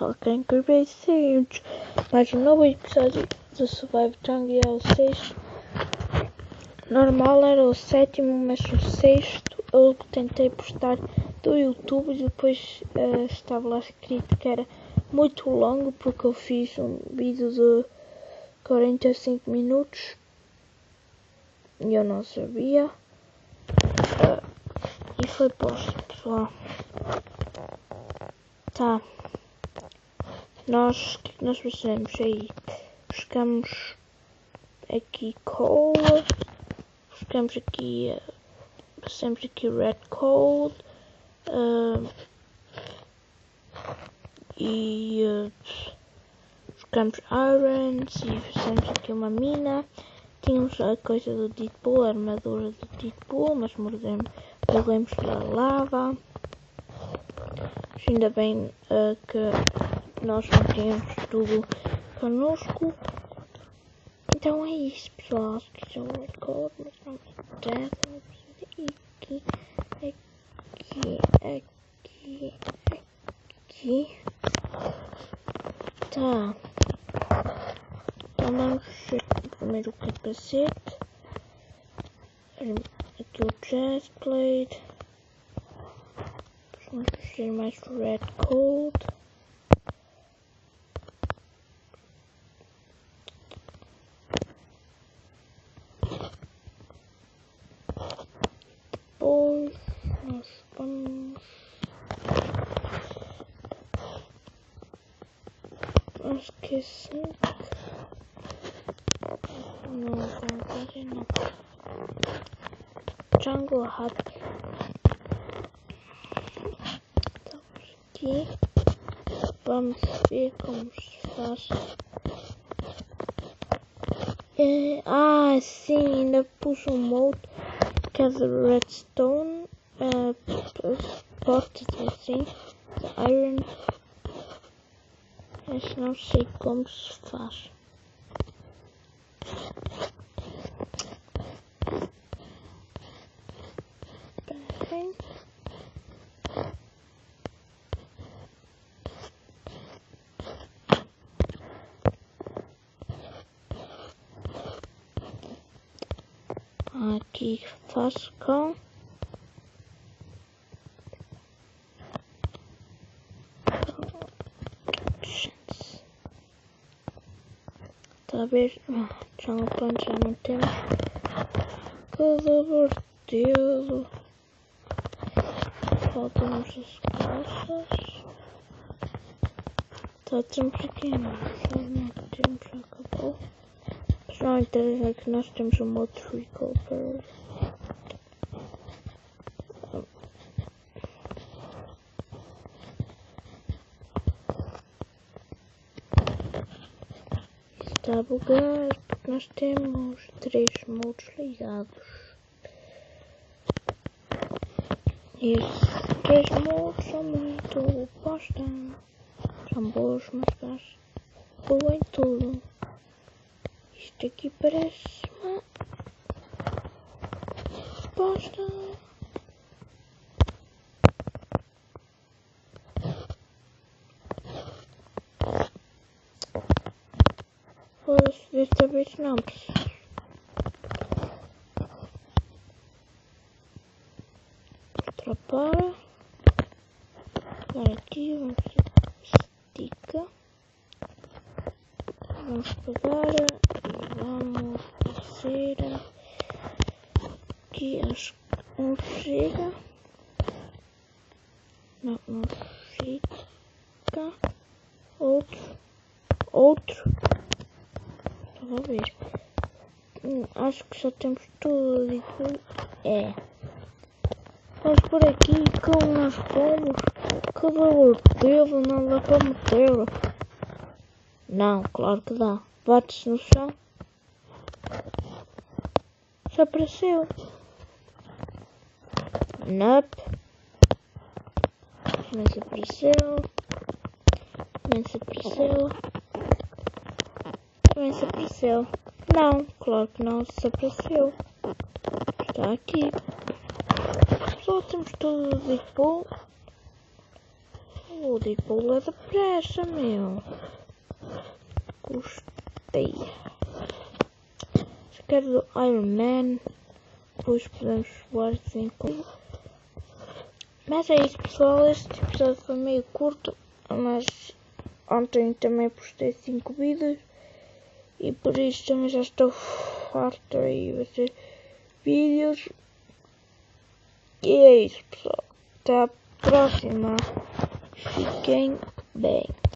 pessoal, querem que eu veja mais um novo episódio do Survival Jungle, é o sexto. Normal era o sétimo, mas o sexto eu tentei postar do YouTube e depois estava lá escrito que era muito longo porque eu fiz um vídeo de 45 minutos e eu não sabia e foi posto, pessoal. Tá. O que nós fazemos aí? Buscamos aqui coal, buscamos aqui, passamos aqui red coal e buscamos iron e fazemos aqui uma mina. Tínhamos a coisa do Deadpool, a armadura do Deadpool, mas morremos pela lava. Ainda bem que nós não tínhamos tudo connosco. Então é isso, pessoal. Aqui são red code, mas não aqui. Tá. Então vamos primeiro o capacete. Aqui o chestplate. Vamos fazer mais red code. Depois nós vamos esquecer. Não vamos fazer não. Jungle Hut. Estamos aqui. Vamos ver como se faz. Sim, ainda pus um molde que é de redstone, portas assim, de iron, mas não sei como se faz. Bem. Aqui faço com talvez já não temos que diverti-lo. Faltam-nos as calças. Tá, temos aqui já acabou. Mas não interessa, é que nós temos um modo recover. Está a bugar porque nós temos 3 modos ligados. E esses 3 modos são muito bosta. São bons, mas boa em tudo. Isto aqui parece uma bosta. Foda-se, desta vez não preciso. Para. Agora aqui vamos estica. Vamos pegar e vamos fazer aqui acho que não chega. Não chega. Outro. Estava a ver. Acho que já temos tudo e tudo. Vamos por aqui como nós fomos. Que valor teve? Não dá para meter. Não, claro que dá. Bate-se no chão. Já apareceu. Nope. Também se apareceu. Também se apareceu. Não, claro que não se apareceu. Está aqui. Só temos tudo de Deadpool. vou ler depressa, meu. Gostei. Se quero do Iron Man, depois podemos voar assim com. Mas é isso, pessoal. Este episódio foi meio curto, mas ontem também postei 5 vídeos e por isso também já estou farto aí de fazer vídeos. E é isso, pessoal. Até a próxima. Fiquem bem.